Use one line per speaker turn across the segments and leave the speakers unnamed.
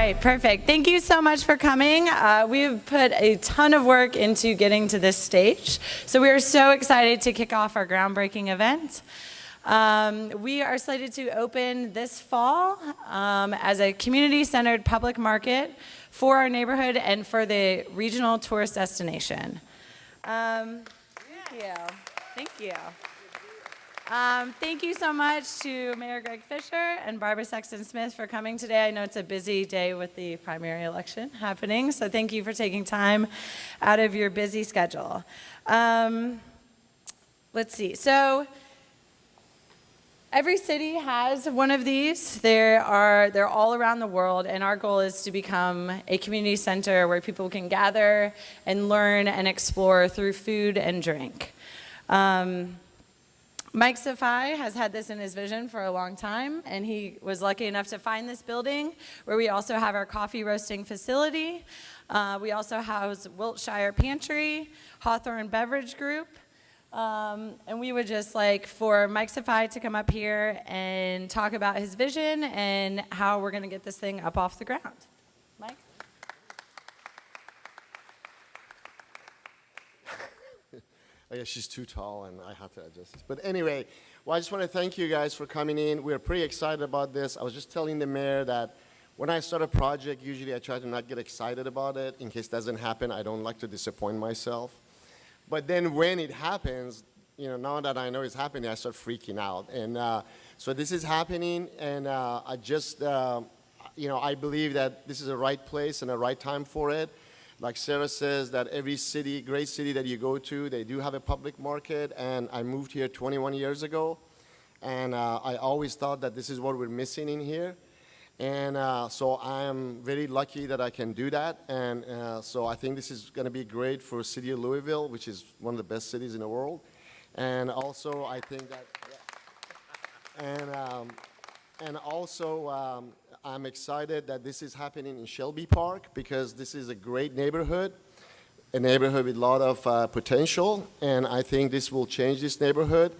right, perfect. Thank you so much for coming. We've put a ton of work into getting to this stage, so we are so excited to kick off our groundbreaking event. We are slated to open this fall as a community-centered public market for our neighborhood and for the regional tourist destination. Thank you. Thank you. Thank you so much to Mayor Greg Fischer and Barbara Sexton Smith for coming today. I know it's a busy day with the primary election happening, so thank you for taking time out of your busy schedule. Let's see. So every city has one of these. They're all around the world, and our goal is to become a community center where people can gather and learn and explore through food and drink. Mike Safai has had this in his vision for a long time, and he was lucky enough to find this building where we also have our coffee roasting facility. We also house Wiltshire Pantry, Hawthorne Beverage Group, and we would just like for Mike Safai to come up here and talk about his vision and how we're going to get this thing up off the ground. Mike?
Oh, yeah, she's too tall, and I have to adjust this. But anyway, well, I just want to thank you guys for coming in. We're pretty excited about this. I was just telling the mayor that when I start a project, usually I try to not get excited about it. In case it doesn't happen, I don't like to disappoint myself. But then when it happens, you know, now that I know it's happening, I start freaking out. And so this is happening, and I just, you know, I believe that this is the right place and the right time for it. Like Sarah says, that every city, great city that you go to, they do have a public market, and I moved here 21 years ago, and I always thought that this is what we're missing in here, and so I am very lucky that I can do that, and so I think this is going to be great for the city of Louisville, which is one of the best cities in the world, and also I think that, and also I'm excited that this is happening in Shelby Park because this is a great neighborhood, a neighborhood with a lot of potential, and I think this will change this neighborhood.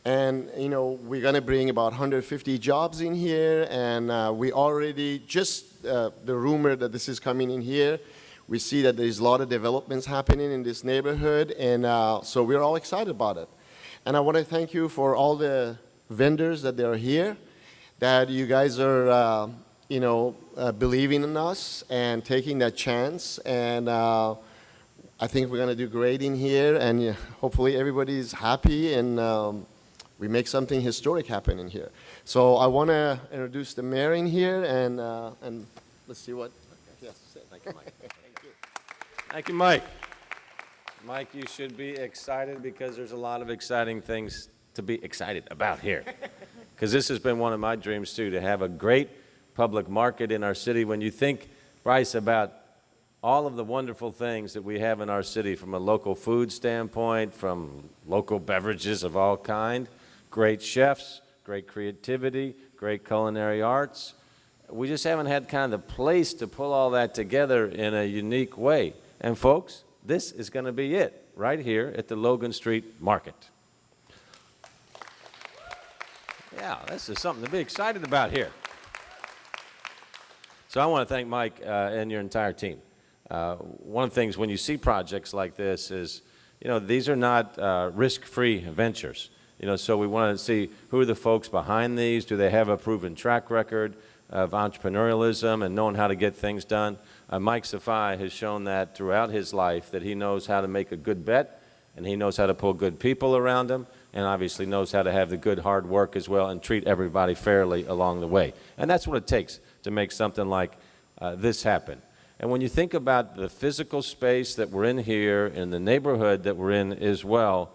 And you know, we're going to bring about 150 jobs in here, and we already, just the rumor that this is coming in here, we see that there's a lot of developments happening in this neighborhood, and so we're all excited about it. And I want to thank you for all the vendors that are here, that you guys are you know, believing in us and taking that chance, and I think we're going to do great in here, and hopefully everybody's happy, and we make something historic happen in here. So I want to introduce the mayor in here, and let's see what. Yes, thank you, Mike. Thank you.
Thank you, Mike. Mike, you should be excited because there's a lot of exciting things to be excited about here. Because this has been one of my dreams too, to have a great public market in our city. When you think, Bryce, about all of the wonderful things that we have in our city from a local food standpoint, from local beverages of all kind, great chefs, great creativity, great culinary arts, we just haven't had kind of the place to pull all that together in a unique way. And folks, this is going to be it right here at the Logan Street Market. Yeah, this is something to be excited about here. So I want to thank Mike and your entire team. One of the things when you see projects like this is, you know, these are not risk-free ventures. You know, so we want to see who are the folks behind these. Do they have a proven track record of entrepreneurialism and knowing how to get things done? Mike Safai has shown that throughout his life, that he knows how to make a good bet, and he knows how to pull good people around him, and obviously knows how to have the good hard work as well and treat everybody fairly along the way. And that's what it takes to make something like this happen. And when you think about the physical space that we're in here and the neighborhood that we're in as well,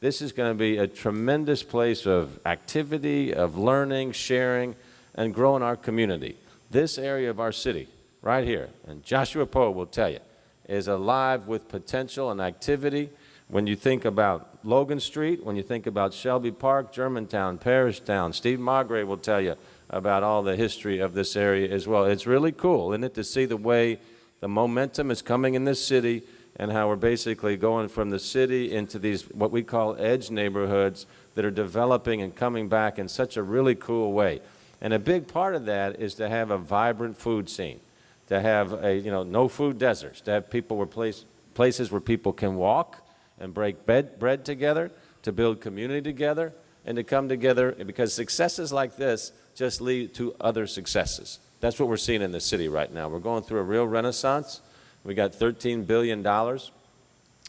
this is going to be a tremendous place of activity, of learning, sharing, and growing our community. This area of our city, right here, and Joshua Poe will tell you, is alive with potential and activity. When you think about Logan Street, when you think about Shelby Park, Germantown, Parishtown, Steve Magre will tell you about all the history of this area as well. It's really cool, isn't it, to see the way the momentum is coming in this city and how we're basically going from the city into these what we call edge neighborhoods that are developing and coming back in such a really cool way. And a big part of that is to have a vibrant food scene. to have a, no food deserts, to have people places where people can walk and break bread together, to build community together, and to come together, because successes like this just lead to other successes. That's what we're seeing in the city right now. We're going through a real renaissance. We got $13 billion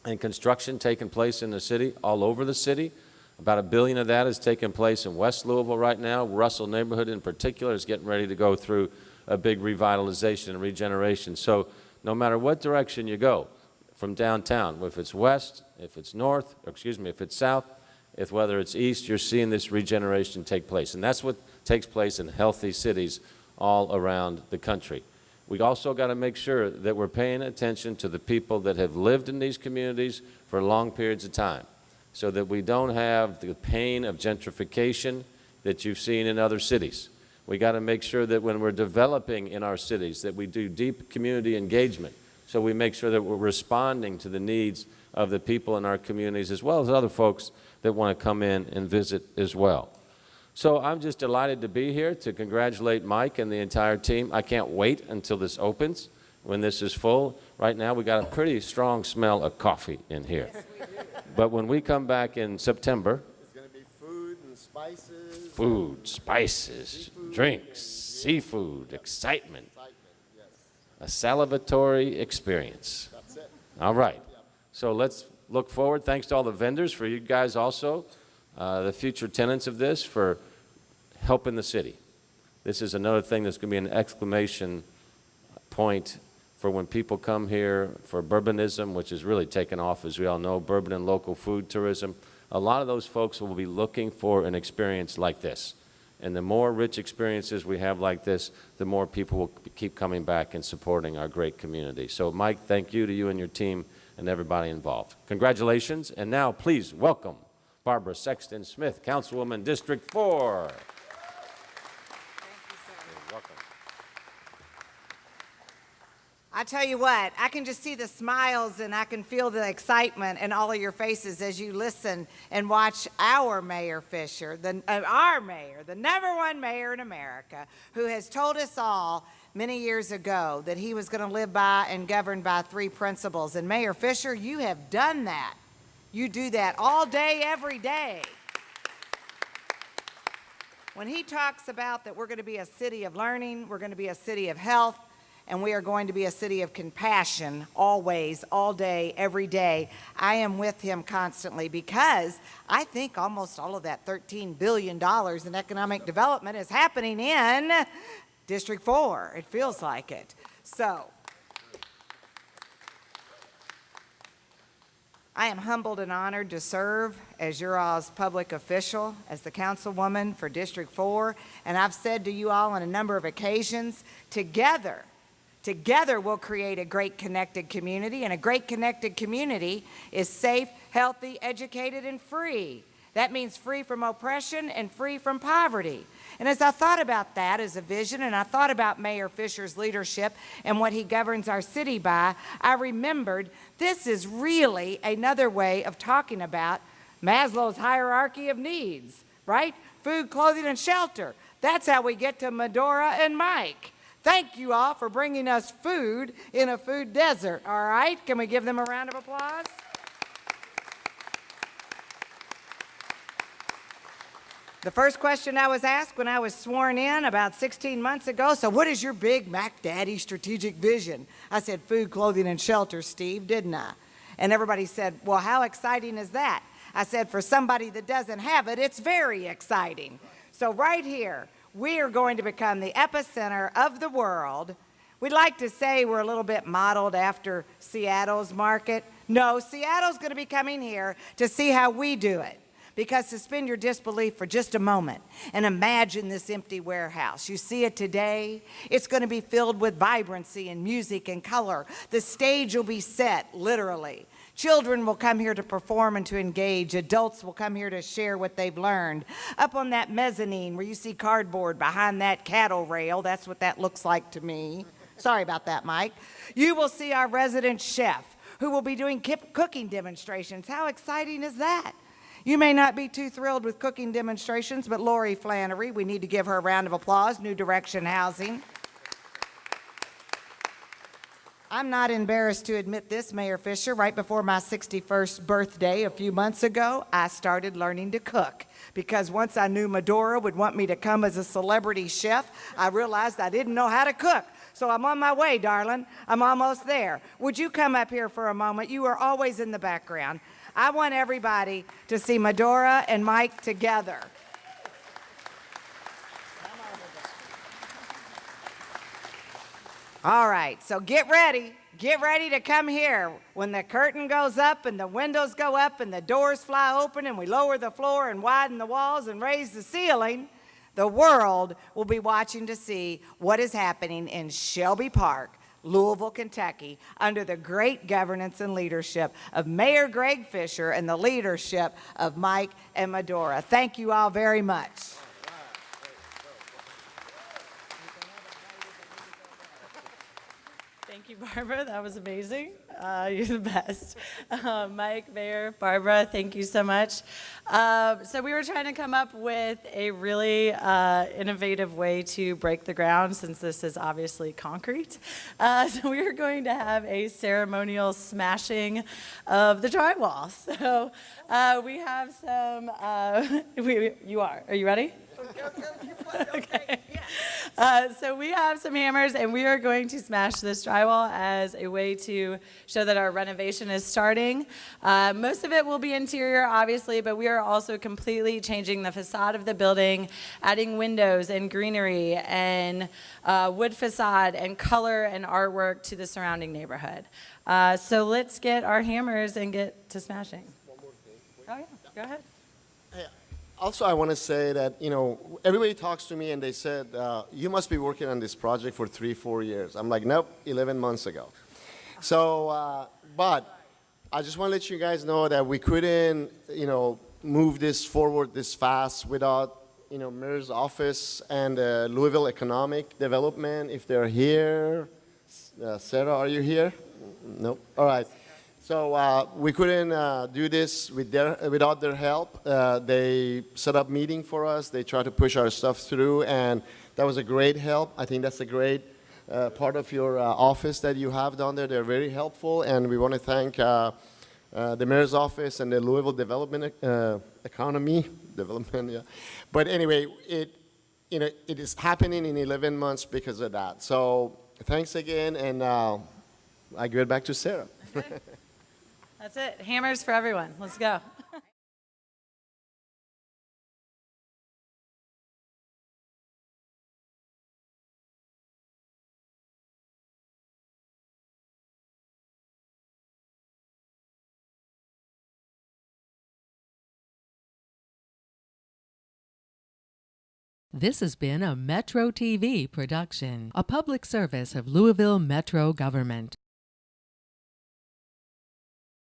in construction taking place in the city, all over the city. About $1 billion of that is taking place in West Louisville right now. Russell neighborhood in particular is getting ready to go through a big revitalization and regeneration. So no matter what direction you go from downtown, if it's west, if it's north, or excuse me, if it's south, whether it's east, you're seeing this regeneration take place. And that's what takes place in healthy cities all around the country. We also got to make sure that we're paying attention to the people that have lived in these communities for long periods of time, so that we don't have the pain of gentrification that you've seen in other cities. We got to make sure that when we're developing in our cities that we do deep community engagement, so we make sure that we're responding to the needs of the people in our communities as well as other folks that want to come in and visit as well. So I'm just delighted to be here to congratulate Mike and the entire team. I can't wait until this opens, when this is full. Right now we got a pretty strong smell of coffee in here. But when we come back in September,
It's going to be food and spices.
food, spices,
Seafood,
drinks, seafood, excitement,
Yes,
a salivatory experience.
that's it.
All right. So let's look forward. Thanks to all the vendors, for you guys also, the future tenants of this, for helping the city. This is another thing that's going to be an exclamation point for when people come here for bourbonism, which is really taken off, as we all know, bourbon and local food tourism. A lot of those folks will be looking for an experience like this. And the more rich experiences we have like this, the more people will keep coming back and supporting our great community. So, Mike, thank you to you and your team and everybody involved. Congratulations. And now, please welcome Barbara Sexton Smith, Councilwoman District 4.
Thank you, sir.
You're welcome.
I tell you what, I can just see the smiles and I can feel the excitement in all of your faces as you listen and watch our Mayor Fischer, our mayor, the #1 mayor in America, who has told us all many years ago that he was going to live by and govern by 3 principles. And Mayor Fischer, you have done that. You do that all day, every day. When he talks about that we're going to be a city of learning, we're going to be a city of health, and we are going to be a city of compassion always, all day, every day, I am with him constantly, because I think almost all of that $13 billion in economic development is happening in District 4. It feels like it. So I am humbled and honored to serve as your all's public official, as the councilwoman for District 4. And I've said to you all on a number of occasions, together we'll create a great connected community. And a great connected community is safe, healthy, educated, and free. That means free from oppression and free from poverty. And as I thought about that as a vision, and I thought about Mayor Fischer's leadership and what he governs our city by, I remembered this is really another way of talking about Maslow's hierarchy of needs, right? Food, clothing, and shelter. That's how we get to Medora and Mike. Thank you all for bringing us food in a food desert, all right? Can we give them a round of applause? The first question I was asked when I was sworn in about 16 months ago, so what is your big Mac Daddy strategic vision? I said, food, clothing, and shelter, Steve, didn't I? And everybody said, well, how exciting is that? I said, for somebody that doesn't have it, it's very exciting. So right here, we are going to become the epicenter of the world. We'd like to say we're a little bit modeled after Seattle's market. No, Seattle's going to be coming here to see how we do it. Because suspend your disbelief for just a moment and imagine this empty warehouse. You see it today. It's going to be filled with vibrancy and music and color. The stage will be set, literally. Children will come here to perform and to engage. Adults will come here to share what they've learned. Up on that mezzanine where you see cardboard behind that cattle rail, that's what that looks like to me. Sorry about that, Mike. You will see our resident chef who will be doing cooking demonstrations. How exciting is that? You may not be too thrilled with cooking demonstrations, but Lori Flannery, we need to give her a round of applause, New Direction Housing. I'm not embarrassed to admit this, Mayor Fischer. Right before my 61st birthday a few months ago, I started learning to cook. Because once I knew Medora would want me to come as a celebrity chef, I realized I didn't know how to cook. So I'm on my way, darling. I'm almost there. Would you come up here for a moment? You are always in the background. I want everybody to see Medora and Mike together. All right, so get ready. Get ready to come here. When the curtain goes up and the windows go up and the doors fly open and we lower the floor and widen the walls and raise the ceiling, the world will be watching to see what is happening in Shelby Park, Louisville, Kentucky, under the great governance and leadership of Mayor Greg Fischer and the leadership of Mike and Medora. Thank you all very much.
Thank you, Barbara. That was amazing. You're the best. Mike, Mayor, Barbara, thank you so much. So we were trying to come up with a really innovative way to break the ground, since this is obviously concrete. So we are going to have a ceremonial smashing of the drywall. So we have some, you are you ready? Okay. So we have some hammers, and we are going to smash this drywall as a way to show that our renovation is starting. Most of it will be interior, obviously, but we are also completely changing the facade of the building, adding windows and greenery and wood facade and color and artwork to the surrounding neighborhood. So let's get our hammers and get to smashing.
One more thing.
Oh, yeah. Go ahead.
Also, I want to say that, everybody talks to me and they said, you must be working on this project for 3-4 years. I'm like, nope, 11 months ago. So, but I just want to let you guys know that we couldn't, move this forward this fast without, Mayor's office and Louisville Economic Development, if they're here. Sarah, are you here? Nope. All right. So we couldn't do this without their help. They set up meeting for us. They tried to push our stuff through, and that was a great help. I think that's a great part of your office that you have down there. They're very helpful, and we want to thank the mayor's office and the Louisville Development Economy Development. Yeah. But anyway, it is happening in 11 months because of that. So thanks again, and I give it back to Sarah.
That's it. Hammers for everyone. Let's go.
This has been a Metro TV production, a public service of Louisville Metro Government.